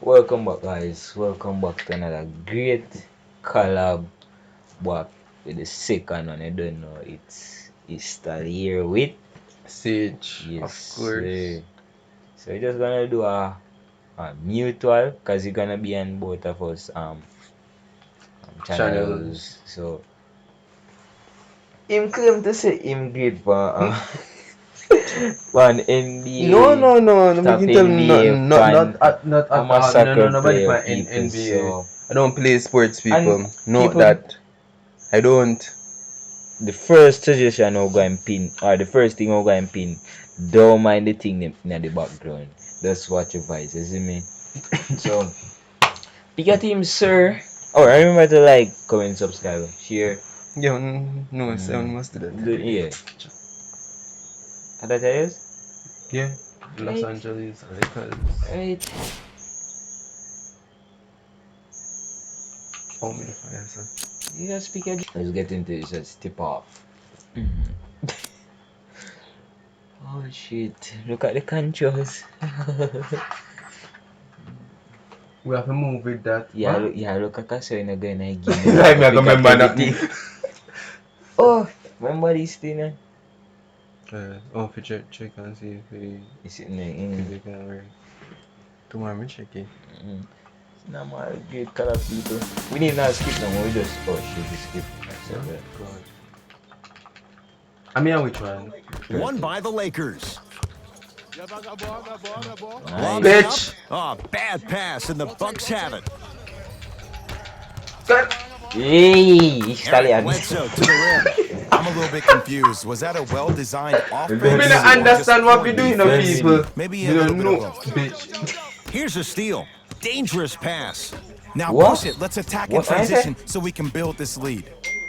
Welcome back, guys. Welcome back to another great collab. Back with the second one. I don't know. It's still here with Sage, yes. of course. So we're just gonna do a mutual because you're gonna be on both of us channels. So him claim to say him great for one NBA. No. Top We can tell NBA not at I'm a all. soccer No, nobody player, for people. NBA. So I don't play sports, people. Note people- that. I don't. the first suggestion I'll go and pin, or the first thing I'll go and pin, don't mind the thing in the background. Just watch your voice, you see me? So, pick your team, sir. Oh, remember to like, comment, subscribe, share. Yeah, no, 7 must do that. Yeah. How that is? Yeah, Los Right. Angeles, Lakers. Right. Oh, me the fire, sir. You just pick your. Let's get into it, just tip off. Oh shit, look at the controls. We have to move with that. Yeah, Huh? look at us when again I give Like me, I remember nothing. Oh, remember this thing? Oh, for check and see if It's in there. they can work. Tomorrow, me check it. It's not my great color people. We need not skip no more, we just shit, we skip. So, God. I mean, which one? Won by the Lakers. Nice. Bitch! Oh, bad pass, and the Bucks have it. Hey, Eric Italian. Bledsoe to the rim. I'm a little bit confused. Was that a well-designed offense? We don't understand what we're doing, no people. Maybe We a don't little know, bit of both. bitch. Here's a steal. Dangerous pass. Now What? push it. Let's attack in What? transition so we can build this lead.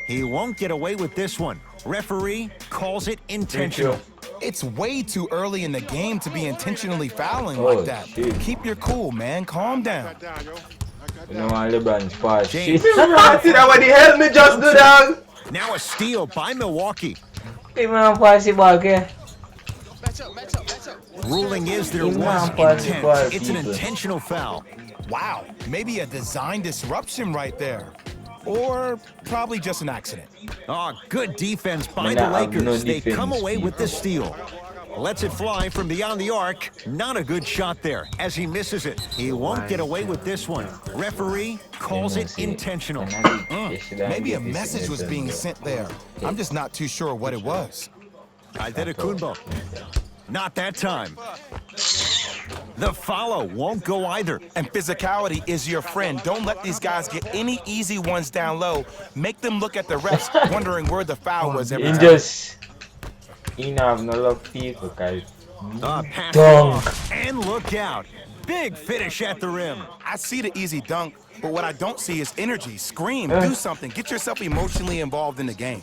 He won't get away with this one. Referee calls it intentional. It's way too early in the game to be intentionally fouling Oh, like that. shit. Keep your cool, man. Calm down. You know what LeBron's pass James. shit. See that what the hell me just do, dog? Now a steal by Milwaukee. Hey man, pass it back here. Ruling is there Come was on, pass it intent. back, It's an people. intentional foul. Wow. Maybe a design disruption right there. Or probably just an accident. Oh, good defense by Man, the I have no Lakers. They defense, come away with the people. steal. Lets it fly from beyond the arc. Not a good shot there as he misses it. He won't get away with this one. Referee calls it intentional. Maybe a message was being sent there. I'm just not too sure what it was. Antetokounmpo. Not that time. The follow won't go either. And physicality is your friend. Don't let these guys get any easy ones down low. Make them look at the refs, wondering where the foul was every In time. just have no luck people, guys. Pass Dunk. off. And look out. Big finish at the rim. I see the easy dunk, but what I don't see is energy. Scream, do something. Get yourself emotionally involved in the game.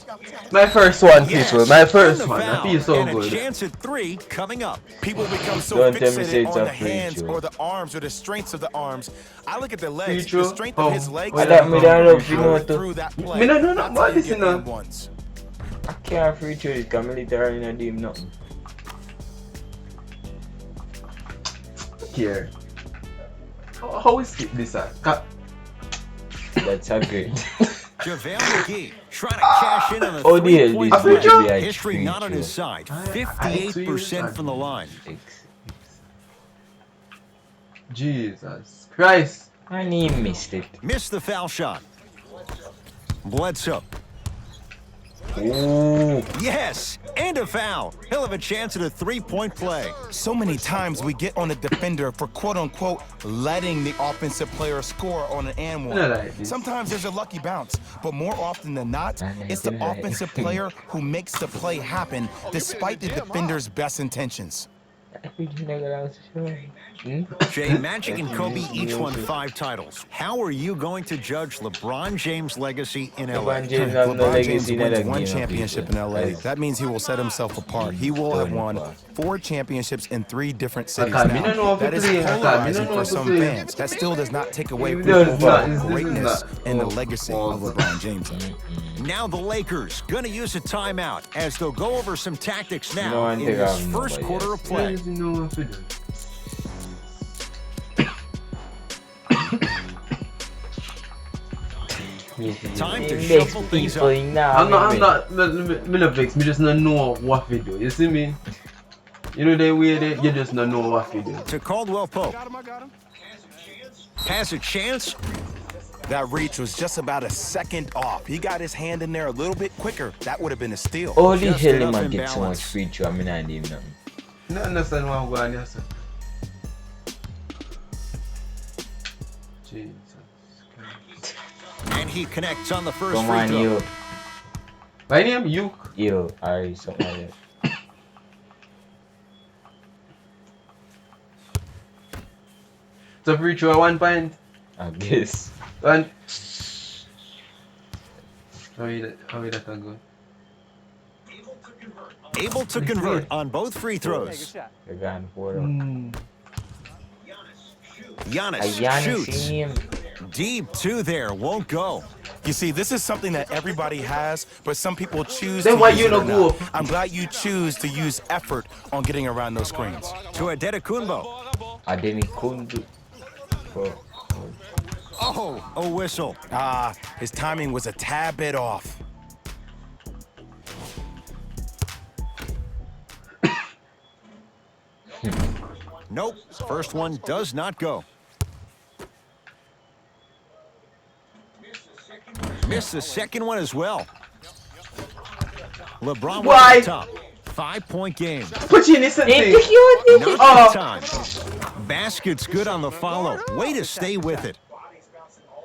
My first one, Yes, people. My and first the one. I foul. feel so and a good. chance at 3 coming up. People become so Don't tell me say fixated it's on a the free hands throw. or the arms or the strengths of the arms. I look at the legs, Free the throw? strength Oh. of his legs. I that me don't love you know Power to. through that play. Me no know That's nothing how about you this, get you know. them ones. I can't free throw it because I literally not doing nothing. Here. How is it this? That's a great. JaVale McGee trying to cash in on the Oh dear, three-point this free play. throw? would be a History free not on throw. his side. 58% from the line. Jesus Christ. And he missed it. Missed the foul shot. Bledsoe. Ooh. Yes, and a foul. He'll have a chance at a three-point play. So many times we get on the defender for quote-unquote letting the offensive player score on an and one. I like this. Sometimes there's a lucky bounce, but more often than not, it's the offensive player who makes the play happen despite the defender's best intentions. Jay, Magic and Kobe each won 5 titles. How are you going to judge LeBron James' legacy in LA? LeBron James have no LeBron James legacy in wins that one game, championship in people. LA. That means he will set himself apart. He will have won 4 championships in 3 different cities Okay, me no know now. how to That is play. Okay, me no polarizing know for how to some play. fans. That still does not take away This from is the not- overall this is greatness not- and the oh, legacy oh. of LeBron James. Now the Lakers going to use a timeout as they'll go over some tactics No now one in take this out first nobody quarter else. of play. You know what to do. Time to Next shuffle things people up. in now. I'm not, me not vex, me just not know what video, you see me? You know the way that you just not know what video. To Caldwell Pope. Has a chance. That reach was just about a second off. He got his hand in there a little bit quicker. That would have been a steal. Holy Just hell, enough man, get so much imbalance. free throw. I mean, I didn't know. No understand what I'm going on, sir. Jesus Christ. And he connects on the first Come free on, throw. you. My name Yuke. Yo, alright, something like that. So free throw 1 point. I guess. And how is that going? Able to convert on both free throws. They're going for it. Giannis Giannis shoots. in him. Deep two there. Won't go. You see, this is something that everybody has, but some people choose Then to why use you it no or go not. I'm glad you choose to use effort on getting around those screens. To Adetokunbo. I didn't couldn't do. Oh, a whistle. Ah, his timing was a tad bit off. Nope. First one does not go. Missed the second one as well. LeBron Why? was on top. 5-point game. Put you in this thing. Not Oh. the time. Basket's good on the follow. Way to stay with it.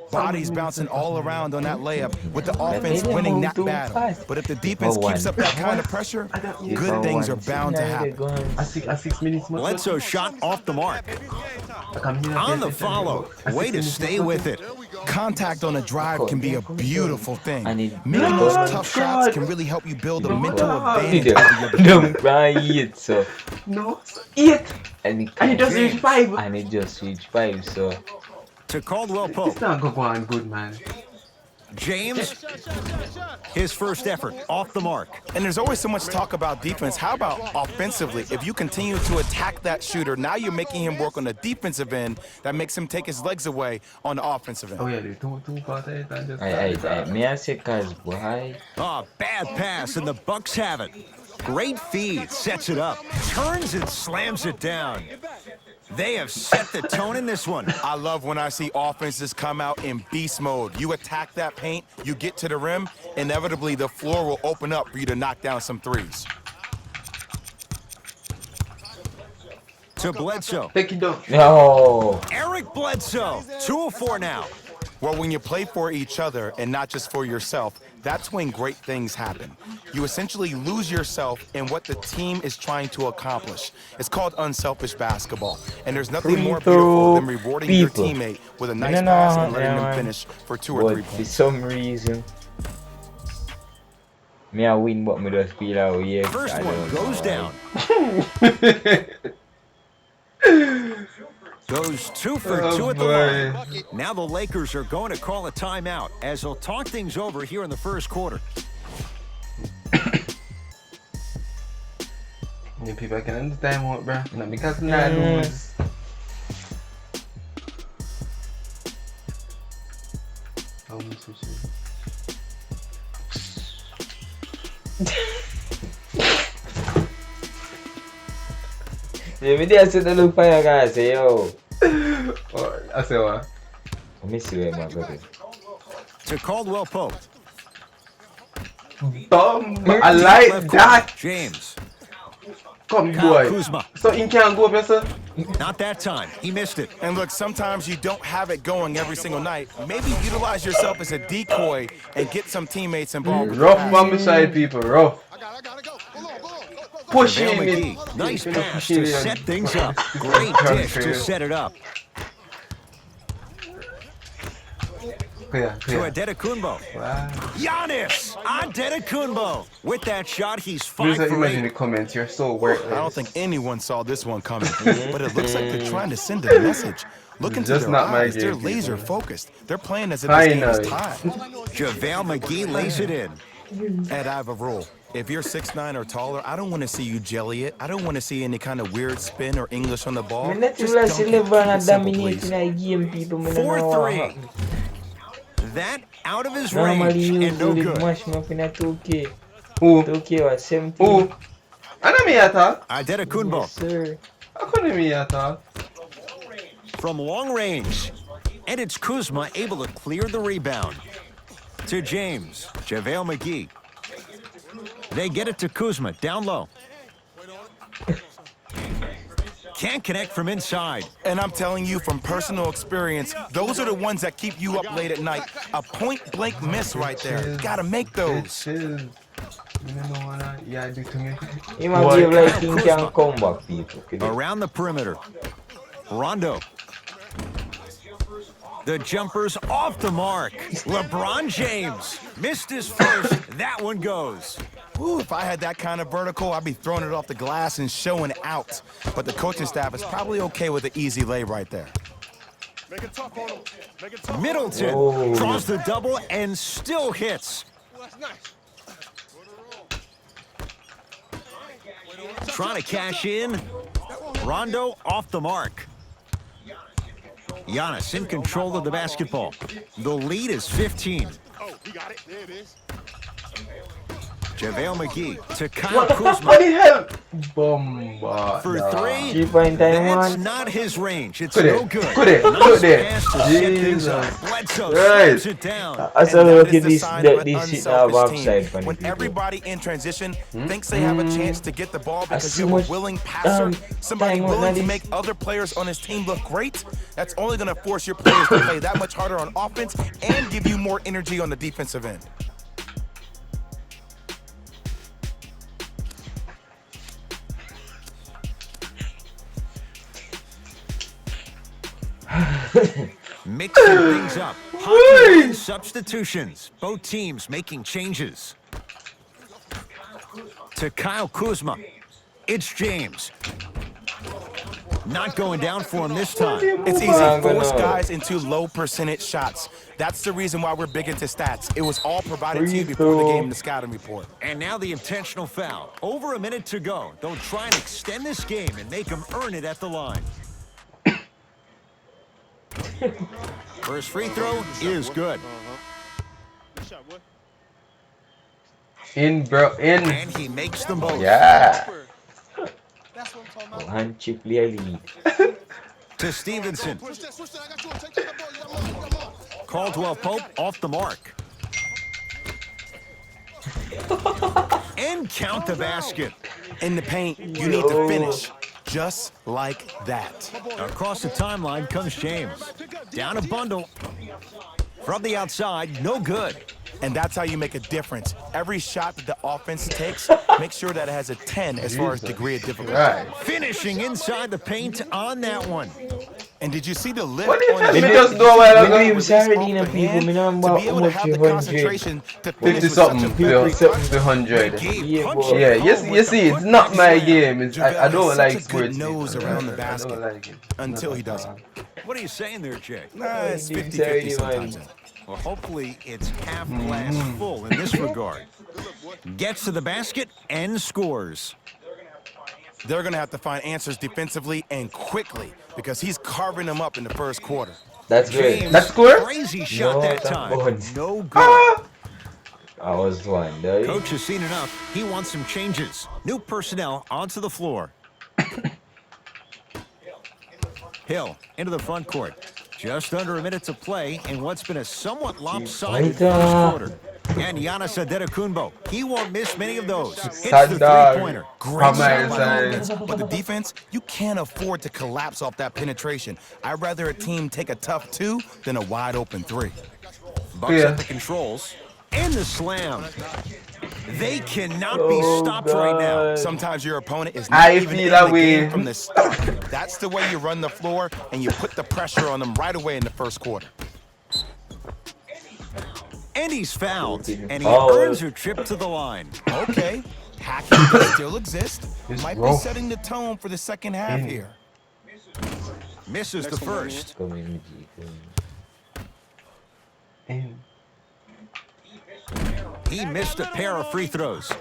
Bodies bouncing all around on that layup with the offense winning that battle. But if the defense keeps up that kind of pressure, good things are bound to happen. At 6 minutes more. Bledsoe shot off the mark. On the follow. Way to stay with it. Contact on a drive can be a beautiful thing. need- Making No, those tough shots God. can really help you build a mental God. advantage over your Don't cry it, so. No, 8. And it just reached 5. And it just reached 5, so. To Caldwell Pope. It's not going good, man. James. His first effort off the mark. And there's always so much talk about defense. How about offensively? If you continue to attack that shooter, now you're making him work on the defensive end. That makes him take his legs away on the offensive end. Oh yeah, dude. Two quarters and just. I may I say, cause boy. Oh, bad pass, and the Bucks have it. Great feed, sets it up, turns and slams it down. They have set the tone in this one. I love when I see offenses come out in beast mode. You attack that paint, you get to the rim, inevitably the floor will open up for you to knock down some threes. To Bledsoe. Take it down. No. Eric Bledsoe, 2 of 4 now. Well, when you play for each other and not just for yourself, that's when great things happen. You essentially lose yourself in what the team is trying to accomplish. It's called unselfish basketball. And there's nothing more beautiful than rewarding your teammate with a nice pass and letting them finish for 2 or 3 But for points. some reason, me I win, but me just feel out here. First one goes down. Goes 2 for 2 at the line. Now the Lakers are going to call a timeout as they'll talk things over here in the first quarter. You people can understand what, bro. Not because I lose. Yeah, me there sit and look for you guys. Say yo. I say what? Let me see where my brother. To Caldwell Pope. I like Left that. corner, James. Come, Kyle boy. Kuzma. So he can't go up, yes, sir? Not that time. He missed it. And look, sometimes you don't have it going every single night. Maybe utilize yourself as a decoy and get some teammates involved with the Rough pass. from beside people, rough. Push JaVale him in. McGee. Nice pass to set things up. Great dish to set it up. Clear. To Adetokunbo. Wow. Giannis Adetokunbo. With that shot, he's Please 5 for imagine 8. the comments. You're so worthless. I don't think anyone saw this one coming, but it looks like they're trying to send a message. Look into Just their not my eyes. They're game, laser focused. They're playing as if this game is Finally. tied. JaVale McGee lays it in. Ed, I have a rule. If you're 6'9" or taller, I don't want to see you jelly it. I don't want to see any kind of weird spin or English on the ball. Me let Just you dunk see it. LeBron Keep it simple, dominating please. a game, people. Me don't know what 4-3. happened. that out of his Normally range you and no do the good. mash up in a 2K. Who? 2K was 17. Who? Ano mi attack? Adetokunbo Yes, sir. Ako na mi attack. from long range. And it's Kuzma able to clear the rebound. To James. JaVale McGee. They get it to Kuzma, down low. Can't connect from inside. And I'm telling you from personal experience, those are the ones that keep you up late at night. A point-blank miss right there. You gotta make those. You know what I do to me? He might be like he can come back, people. Around the perimeter. Rondo. The jumper's off the mark. LeBron James missed his first. That one goes. Ooh, if I had that kind of vertical, I'd be throwing it off the glass and showing out. But the coaching staff is probably okay with an easy lay right there. Middleton draws the double and still hits. Trying to cash in. Rondo off the mark. Giannis in control of the basketball. The lead is 15. Oh, we got it. There it is. JaVale McGee to Kyle What Kuzma the hell? Bomba. for three. 3 point time That's one. not his range. It's Could no it? good. Could it? Nice Could it? pass to set things Jesus. up. Bledsoe Right. slows it down. I saw And look that at is the this, sign of an this shit now unselfish upside team. for the When people. everybody in transition thinks they have a chance to get the ball because see you have a much, willing passer, somebody time on willing to this. make other players on his team look great, that's only going to force your players to play that much harder on offense and give you more energy on the defensive end. Mixing things up. Hockey line substitutions. Both teams making changes. To Kyle Kuzma. It's James. Not going down for him this time. It's easy. I'm Force gonna- guys into low percentage shots. That's the reason why we're big into stats. It was all provided to you Free before the throw. game in the scouting report. And now the intentional foul. Over a minute to go. They'll try and extend this game and make them earn it at the line. First free throw is good. Good shot, boy. In, bro. In. And he makes them both. Yeah. That's what I'm talking about. Hand chip lead. To Stevenson. Switch that. I got you. Take that ball. You got more. Caldwell Pope off the mark. And count the basket. In the paint, you need to finish just like that. Across the timeline comes James. Down a bundle. From the outside, no good. And that's how you make a difference. Every shot that the offense takes, make sure that it has a 10 as far as degree of difficulty. Right. Finishing inside the paint on that one. And did you see the lift What on did the you just do a while Maybe ago? him release Sardine off and the people, hand me know to about be able to how have much the 100. concentration to 50 finish with such something. a beautiful 50 100. McGee Yeah, punches boy. Yeah, it you home see, with the it's not foot my slam. game. It's, I JaVale don't has like such a sports. good nose games. around the I basket don't like it. until he doesn't. What are you saying there, Jay? It's Dude, 50-50 Saturday, sometimes. man. Well, hopefully it's half glass full in this regard. Gets to the basket and scores. They're going to have to find answers defensively and quickly because he's carving them up in the first quarter. That's James, good. That score? crazy shot No, that that time. was- No good. I was one, though. Coach has seen enough. He wants some changes. New personnel onto the floor. Hill into the front court. Just under a minute to play in what's been a somewhat lopsided first quarter. And Giannis Adetokunbo, he won't miss many of those. Hits Sad the dog. three-pointer. Great Come shot on, by son. the offense, but the defense, you can't afford to collapse off that penetration. I'd rather a team take a tough 2 than a wide open 3. Bucks Yeah. at the controls. And the slam. They cannot be Oh, stopped right now. God. Sometimes your opponent is not I even feel in that the way. game from the start. That's the way you run the floor, and you put the pressure on them right away in the first quarter. And he's fouled. And he Oh. earns a trip to the line. Okay, hacking can still exist. It's Might be rough. setting the tone for the second half here. Misses the first. Come in, G. In. He missed a pair of free throws.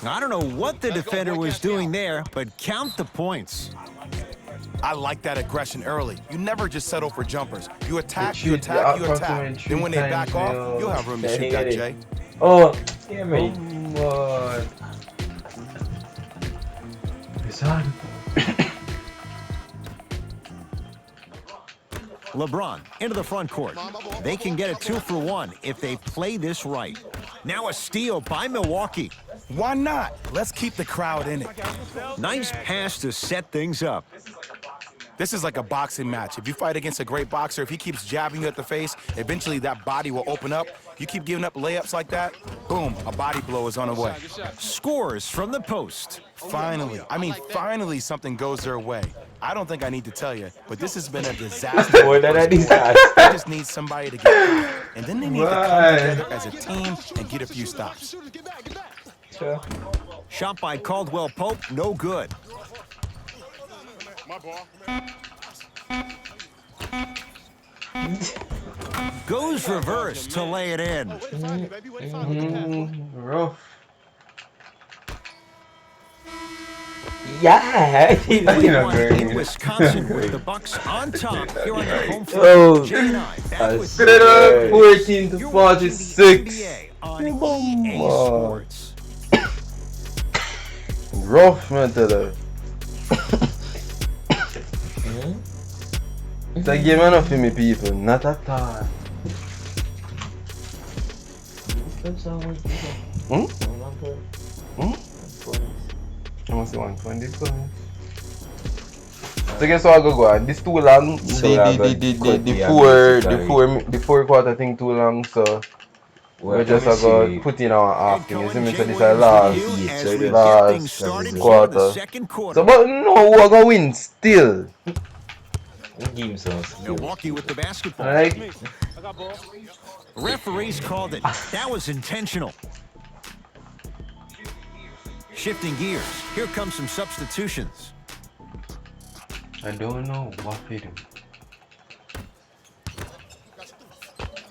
I don't know what the defender was doing there, but count the points. I like that aggression early. You never just settle for jumpers. You attack, Shoot you the attack, you approximate attack. Then when they back times, off, you'll have room to yeah, shoot get that, it. Jay. Oh, yeah, mate. What? It's hard. LeBron into the front court. They can get a 2-for-1 if they play this right. Now a steal by Milwaukee. Why not? Let's keep the crowd in it. Nice pass to set things up. This is like a boxing match. If you fight against a great boxer, if he keeps jabbing you at the face, eventually that body will open up. You keep giving up layups like that, boom, a body blow is on the way. Scores from the post. Finally, finally something goes their way. I don't think I need to tell you, but this has been a disaster. More than a They disaster. just need somebody to get hot, and then they need to come together as a team and get a few stops. Shooters, get back, get back. Sure. Shot by Caldwell Pope, no good. My ball. Goes reverse to lay it in. Wait, find it, baby. Wait, find it. Rough. Yeah. One in Wisconsin with the Bucks on top here on the home floor. Oh, Jay and I back with Get it up, 14 to You're watching the 46. NBA on EA Sports. Rough, man, tell her. It's a game enough for me, people. Not at all. Hmm? I must say 120 points. So guess what I go on? This too long. The four quarter thing too long, so we just go put in our half thing. You see me? So this is last quarter. So but no, we're gonna win still. Game sounds Milwaukee with the basketball. Alright. I got ball. Referees called it. That was intentional. Shifting gears. Here come some substitutions. I don't know what to do.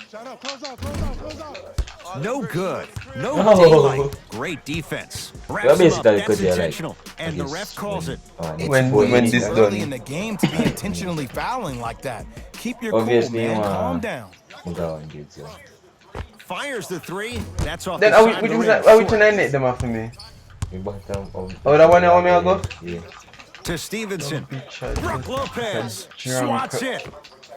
Shut up. Close out, close out, close out. No good. No No. daylight. Great defense. Wraps him up. basically That's could be like- intentional. And the Yes, ref calls it. When this It's done. early in the game to be intentionally fouling like that. Keep your cool, Obviously, man. Calm down. Fires the three. That's off Then the are we side of the which rim. are we trying to net them off for me? Oh, that one you want me to go? Yeah. To Stevenson. Brook Lopez swats it.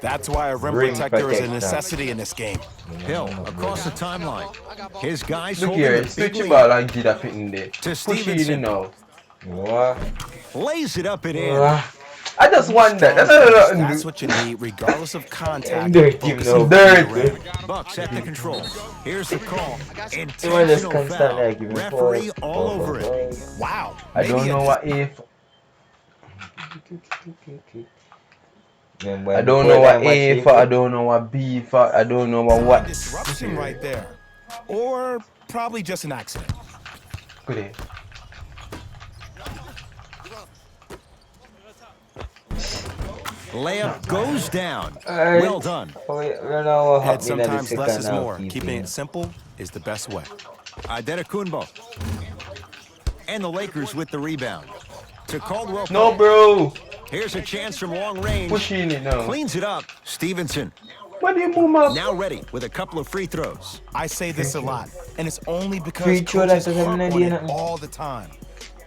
That's why a rim Rim protector is a protector. necessity in this game. Hill across the timeline. His guys Look holding here, the big switch the lead. ball and get that in there. To Push it Stevenson. in now. What? Lays it up and in. I just want that. That's all That's what you need, regardless of contact. Dirty, Focusing no. on the Dirty. rim. Bucks at the control. Here's the call. just Intentional can't stand foul. there giving Referee calls. all over it. Wow. I don't maybe know a- what if. Remember I don't before know what that match, A for. I don't know what B for. I don't know what. disruption right there. Or probably just an accident. Good day. Layup goes down. Well done. And sometimes less is more. Keeping it simple is the best way. Adetokunbo. And the Lakers with the rebound. To Caldwell. No, Pope. bro. Here's a chance from long range. Pushing it now. Cleans it up. Stevenson. What do you move up? Now ready with a couple of free throws. I say this a lot, and it's only because Free throw coaches like harp that, on it nothing. all the time.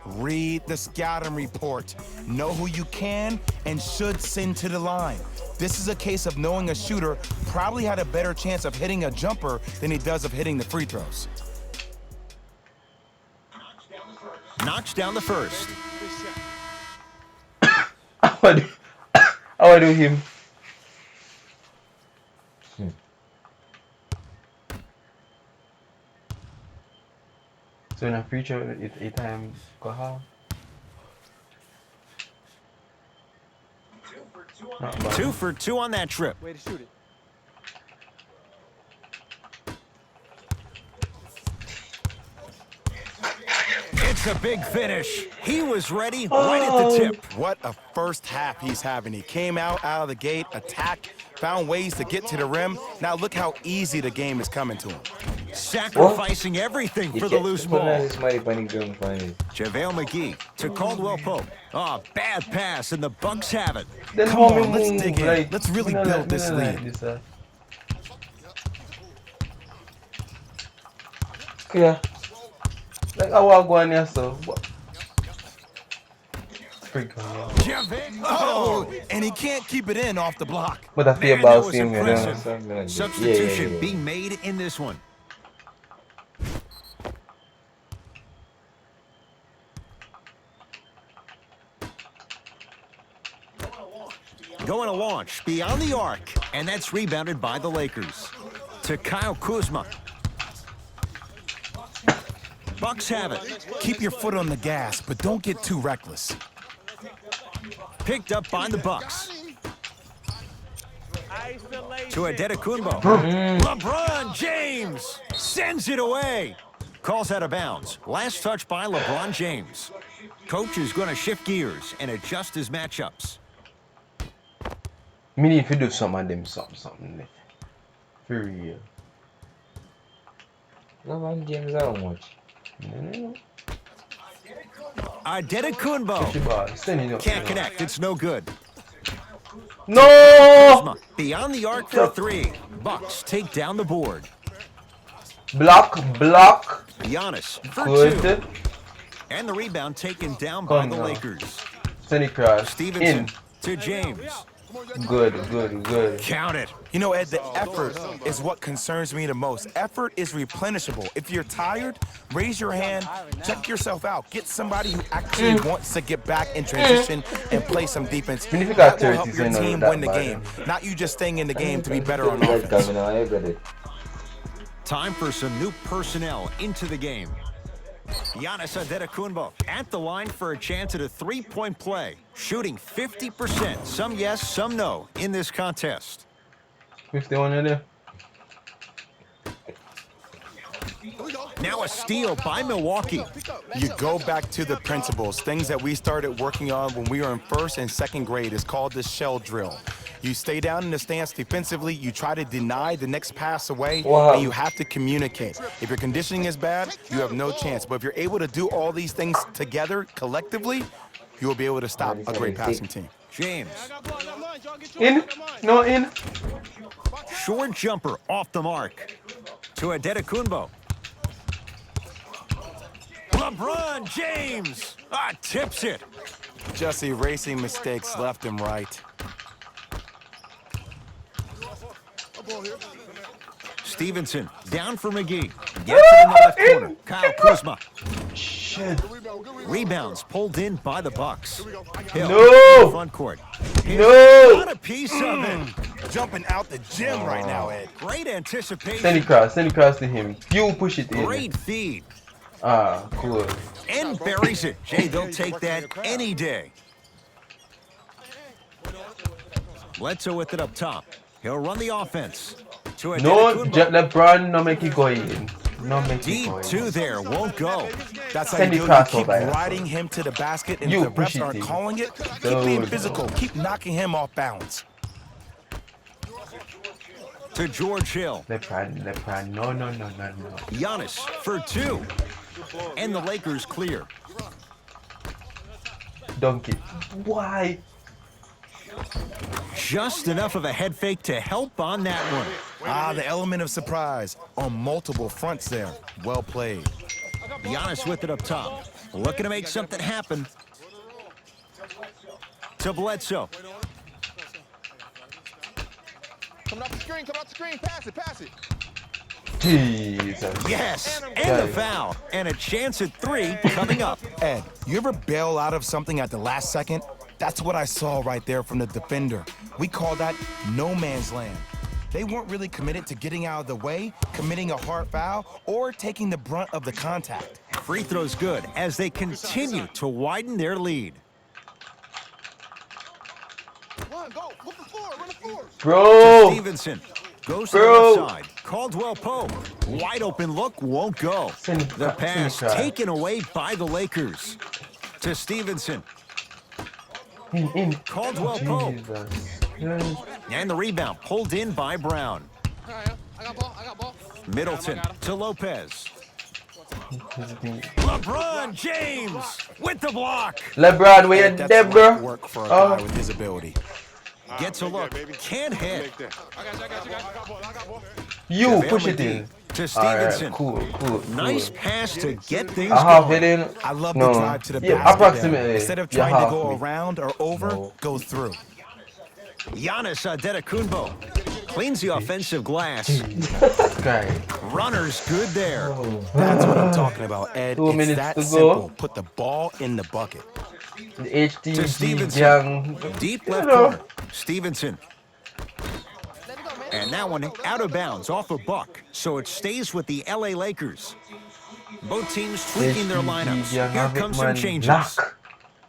Read the scouting report. Know who you can and should send to the line. This is a case of knowing a shooter probably had a better chance of hitting a jumper than he does of hitting the free throws. Knocks down the first. I want to do him. So in the future, it time go how? Not bad. 2 for 2 on that trip. Way to shoot it. It's a big finish. He was ready right at the tip. What a first half he's having. He came out of the gate, attacked, found ways to get to the rim. Now look how easy the game is coming to him. Sacrificing everything for the loose ball. Somebody panic ground for me. JaVale McGee to Caldwell Pope. Oh, bad pass, and the Bucks have it. Then Come how on, me let's move, dig in. like, Let's really me not build like- this me not lead. like this, Yeah. Like I walk one here, so. Freak on you. JaVale. Oh, and he can't keep it in off the block. But I feel Man, about that was seeing him, impressive. you know. Substitution being made in this one. Going to launch beyond the arc, and that's rebounded by the Lakers. To Kyle Kuzma. Bucks have it. Keep your foot on the gas, but don't get too reckless. Picked up by the Bucks. To Adetokunbo. LeBron James sends it away. Calls out of bounds. Last touch by LeBron James. Coach is going to shift gears and adjust his matchups. Me need to do some of them something. For real. LeBron James how much? Adetokunbo. Send it up. Can't connect. It's no good. No! Kuzma beyond the arc for three. Bucks take down the board. Block. Giannis for Good. two. And the rebound taken down by Come the on. Lakers. Send it cross. Stevenson In. to James. Good. Count it. You know, Ed, the effort is what concerns me the most. Effort is replenishable. If you're tired, raise your hand, check yourself out. Get somebody who actually wants to get back in transition and play some defense. Even if you got That will help 30s your in team that win the bad. game, not you just staying in the game to be better on offense. Time for some new personnel into the game. Giannis Adetokunbo at the line for a chance at a three-point play. Shooting 50%. Some yes, some no in this contest. 51 in there. Now a steal by Milwaukee. You go back to the principles, things that we started working on when we were in first and second grade. It's called the shell drill. You stay down in the stance defensively, you try to deny the next pass away, and you have to communicate. If your conditioning is bad, you have no chance. But if you're able to do all these things together, collectively, you will be able to stop a great passing team. James. In. No, in. Short jumper off the mark. To Adetokunbo. LeBron James tips it. Just erasing mistakes left and right. Stevenson down for McGee. Gets it in the left corner. Kyle Kuzma. Shit. Rebounds pulled in by the Bucks. Hill, No. front court. No. Got a piece of it. Jumping out the gym right now, Ed. Great Send anticipation. it cross to him. You push it in. Great feed. Cool. And buries it. Jay, they'll take that any day. Bledsoe with it up top. He'll run the offense. To No, Adetokunbo. LeBron, no make it go in. No make it Deep go in. two there, won't go. That's how Send you it do it. You cross keep over, yeah. riding him to the basket, and You if the push refs it aren't in. calling it, keep being Dude. physical. Keep knocking him off balance. To George Hill. LeBron. No. Giannis for two. And the Lakers clear. Dunk it. Why? Just enough of a head fake to help on that one. The element of surprise on multiple fronts there. Well played. Giannis with it up top. Looking to make something happen. To Bledsoe. Coming off the screen, pass it. Jesus. Yes, and the foul. And a chance at three coming up. Ed, you ever bail out of something at the last second? That's what I saw right there from the defender. We call that no man's land. They weren't really committed to getting out of the way, committing a hard foul, or taking the brunt of the contact. Free throws good as they continue to widen their lead. Run, go. Run the floor. Bro. Stevenson goes to Bro. the left side. Caldwell Pope. Wide open look, won't go. The pass taken away by the Lakers. To Stevenson. In. Caldwell Pope. Jesus. And the rebound pulled in by Brown. I got ball. Middleton to Lopez. LeBron James with the block. LeBron, where you That's there, light bro? work for a guy with his ability. Gets a look. Can't hit. You JaVale push it McGee in. to Alright, Stevenson. cool. Nice pass to get things I have going. it in. I love No. the drive to the Yeah, basket. approximately. Instead of You trying to have go me. around or over, go through. Giannis Antetokounmpo cleans the offensive glass. Guy. Runner's good there. That's what I'm talking about, Ed. 2 It's minutes that to go. simple. Put the ball in the bucket. The To HTG Stevenson. gang. Deep You left know. corner. Stevenson. And that one out of bounds off a buck. So it stays with the LA Lakers. Both teams tweaking their lineups. gang, Here have it, comes some man. changes. Lock.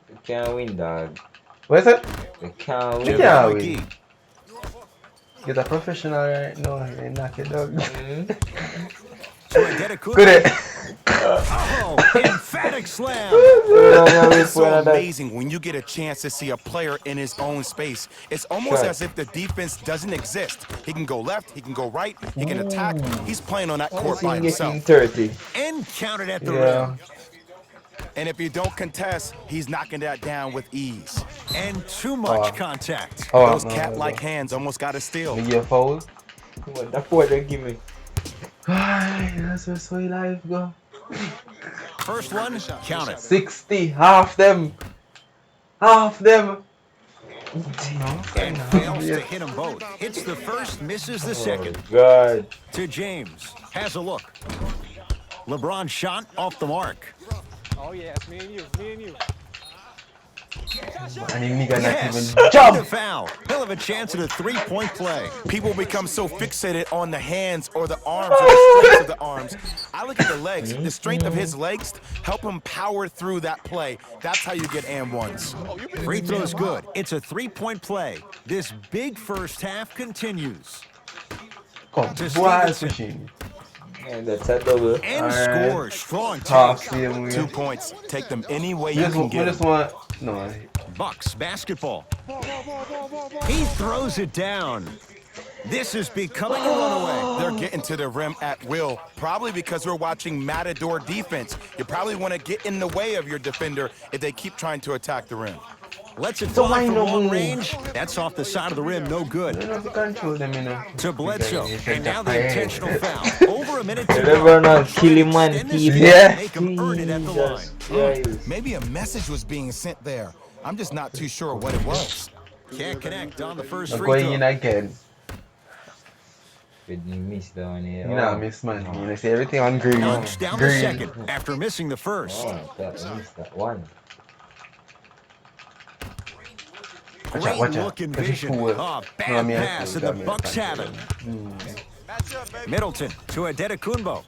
You can't win, dog. What is it? You can't win. Yeah. JaVale win. McGee. Get a professional right now and knock it down. To Antetokounmpo. Good it. Oh, emphatic slam. It's so amazing when you get a chance to see a player in his own space. It's almost Sure. as if the defense doesn't exist. He can go left, he can go right, he can attack. He's playing on that court by Getting himself. 30. And counted at the Yeah. rim. And if you don't contest, he's knocking that down with ease. And too much contact. Oh, Those no, cat-like hands almost got a steal. Me get foul. What the fuck they give me? That's where so life go. First one, count it. 60, half them. Half them. And fails to hit them both. Hits the first, misses the second. Oh, God. To James. Has a look. LeBron shot off the mark. Oh yeah, it's me and you. And the nigga not Yes, even the jump. foul. He'll have a chance at a three-point play. People become so fixated on the hands or the arms or the strength of the arms. I look at the legs. The strength of his legs help him power through that play. That's how you get and ones. Free throw's good. It's a three-point play. This big first half continues. Come, To boy, Stevenson. pushing. And that's a double. And Alright. scores. Strong Half take. same way. 2 points. Take them any way We you just, can we get just them. want. No. Bucks basketball. He throws it down. This is becoming a runaway. They're getting to the rim at will, probably because we're watching Matador defense. You probably want to get in the way of your defender if they keep trying to attack the rim. Lets it So fly why from no long move? range. That's off the side of the rim. No You good. don't have to control them, you know. To Bledsoe. You And now the take intentional the foul. Over a minute to Never go. not kill him, man. Extend this Keep lead. Yeah. Make him earn it at the line. Jesus Christ. Maybe a message was being sent there. I'm just not too sure what it was. Can't connect on the first I'm free going throw. in again. With the miss down here. You know, miss man. You know, see everything on green. Punch down the Green. second after missing the first. Oh, that missed that one. Great watch out. looking This is vision. cool. Oh, No, bad I mean, pass, and the I mean, Bucks have it. Middleton to Antetokounmpo.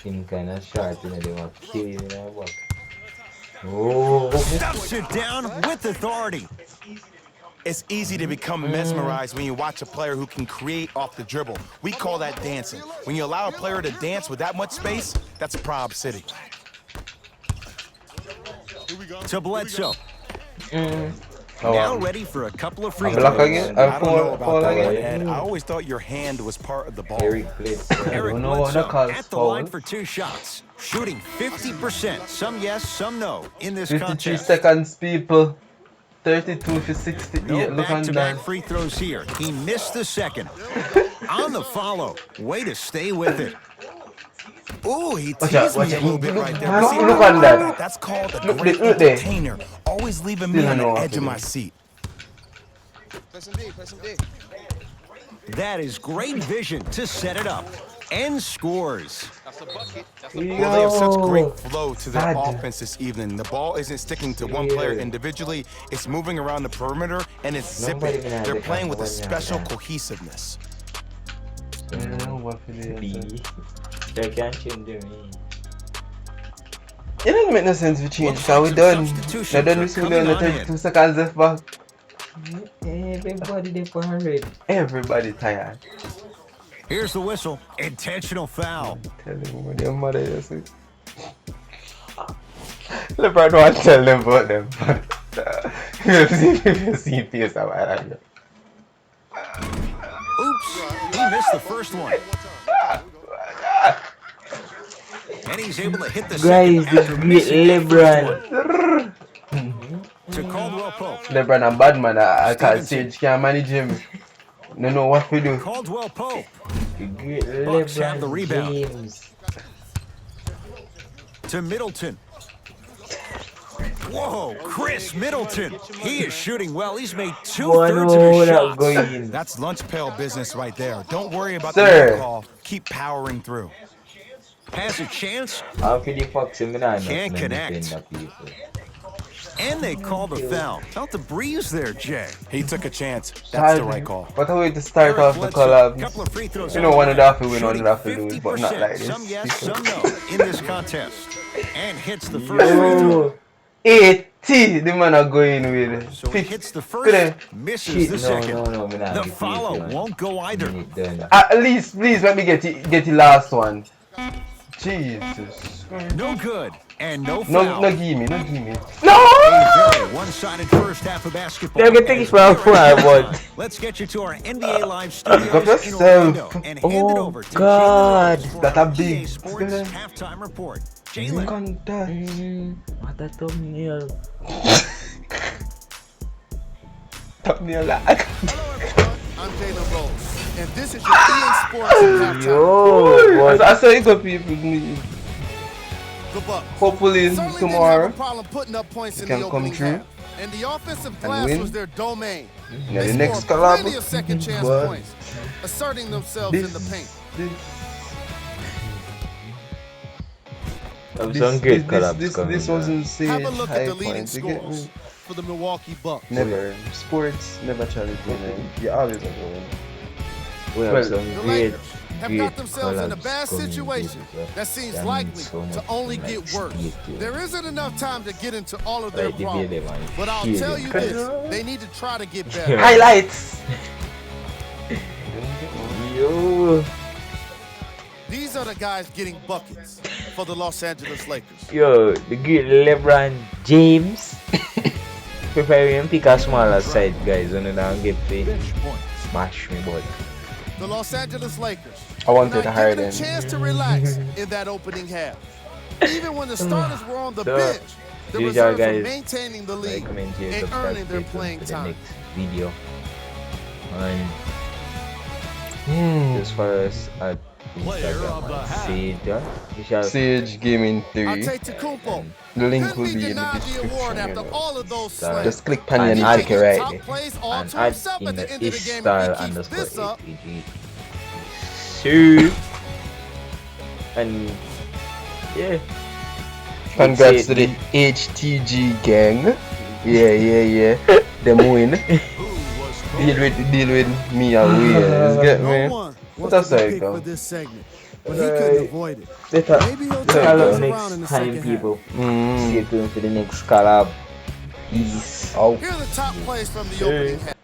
Him kind of short, you know, they want to kill you in our back. Oh, Stuffs it down with authority. It's easy to become mesmerized when you watch a player who can create off the dribble. We call that dancing. When you allow a player to dance with that much space, that's a Prob City. To Bledsoe. Oh, Now ready for a couple of free Block throws. again? I don't know Foul about that one, again? Ed. I always thought your hand was part of the ball. Eric plays. Eric don't know what Bledsoe that calls at the foul. line for two shots. Shooting 50%. Some yes, some no in this 53 contest. seconds, people. 32 to 68. No Look on back-to-back that. free throws here. He missed the second. On the follow. Way to stay with it. Ooh, he Watch out, teased me watch a out. little bit right there. Look- See, look on that. That's called a Look great there, look there. entertainer. Always leaving me Still on the know what edge to of do. my seat. That is great vision to set it up. And scores. Well, they have such great Yo. flow to their Sad. offense this evening. The ball isn't sticking to one player individually. It's moving around the perimeter, and it's Nobody zipping. can have They're it, playing with a nobody can special have it. cohesiveness. I don't know what it is. B. They can't change me. It doesn't make no sense we change, Looks because like we some done. substitutions Now done are we see coming done the on 32 in. seconds left back. Everybody they for 100. Everybody tired. Here's the whistle. Intentional foul. Tell them what their mother is. LeBron want to tell them about them. You see face of it. Oops. He missed the first one. And he's able to hit the Guys, second the after great missing the first LeBron. one. To Caldwell Pope. LeBron a bad man. I can't Stevenson. Sage can't manage him. No know what to do. Caldwell Pope. The great Bucks have the LeBron rebound. James. To Middleton. Whoa, Chris Middleton. He is shooting well. He's made 2/3 of his that shots. going. That's lunch pail business right there. Don't worry about Sir. the no call. Keep powering through. Has a chance, After the Fox, I'm not Can't connect. and they call the foul. Felt the breeze there, Jay. He took a chance. That's the right call. What a way to start Eric off the Bledsoe, collab. couple of free throws You know, on one the and a half way, we win, one and a half we lose, but not 50%. like this. Some yes, some no in this contest. And hits the first free throw. Yo, 80, the man are going with. So he hits the Good. first, misses shit, the no, second. no, me not The give follow it, man. won't go either. Minute done. At least, please let me get the last one. Jesus. No good and no foul. No give me, no give me. A very one-sided first half of basketball. Yeah, get things from but Let's get you to our NBA Live studios Got in yourself. Orlando and hand it Oh, over to God. Jalen That a Rose for big- EA Sports halftime report. Jalen, Contact. what a thumbnail. Thumbnail like. Hello, everyone. I'm Jalen Rose, and this is your EA Sports halftime. Yo, what? I saw you got people need. The Bucks. Hopefully Certainly didn't tomorrow. have a problem putting up points in can the come opening through half. And the offensive glass win. was their domain. Yeah, They the next scored collab. plenty of second chance But points, asserting themselves in the paint. Some great collabs coming. This wasn't Sage Have a look at high the leading points. You get scores me? for the Milwaukee Bucks. Never. Sports, never challenge winning. You always are going. We have Well, some The great, Lakers have great got themselves in a collabs bad coming situation this year. that seems That means likely so much to only like get worse. state here. There isn't enough time to get into all of their Like the problems, video, man. but I'll Shit, tell you man. this, they need to try to get better. Highlights. Yo, These are the guys getting buckets for the Los Angeles Lakers. yo, the great LeBron James. Prepare him pick a smaller side, guys. When you don't get paid, bench points. smash me, bud. The Los Angeles Lakers I wanted were to not hire given a them. chance to relax in that opening half. Even when the starters were on the So, bench, the usual reserves were guys, maintaining the lead Like, comment here, and subscribe, earning their stay tuned playing for the time. next video. And as far as at Instagram, Sage, we shall I'll Sagegaming3. take Tacumpo. The link Couldn't will be be in the denied the award description. after You know. all of those Start. slams. Just click pan and And you add- take it right Top there. plays all and to add himself in at the the end of the ish game style if he keeps underscore this up. ATG. So, and yeah. Congrats to Say the it. HTG gang. Yeah. Them win. Deal with me and we. Get No me. one What wants else to be I picked go? for this segment, but he couldn't avoid it. Better. Maybe he'll Better turn luck things Next around in the time, second half. people. Stay tuned for the next collab. Peace out. Here are the top plays from the opening half.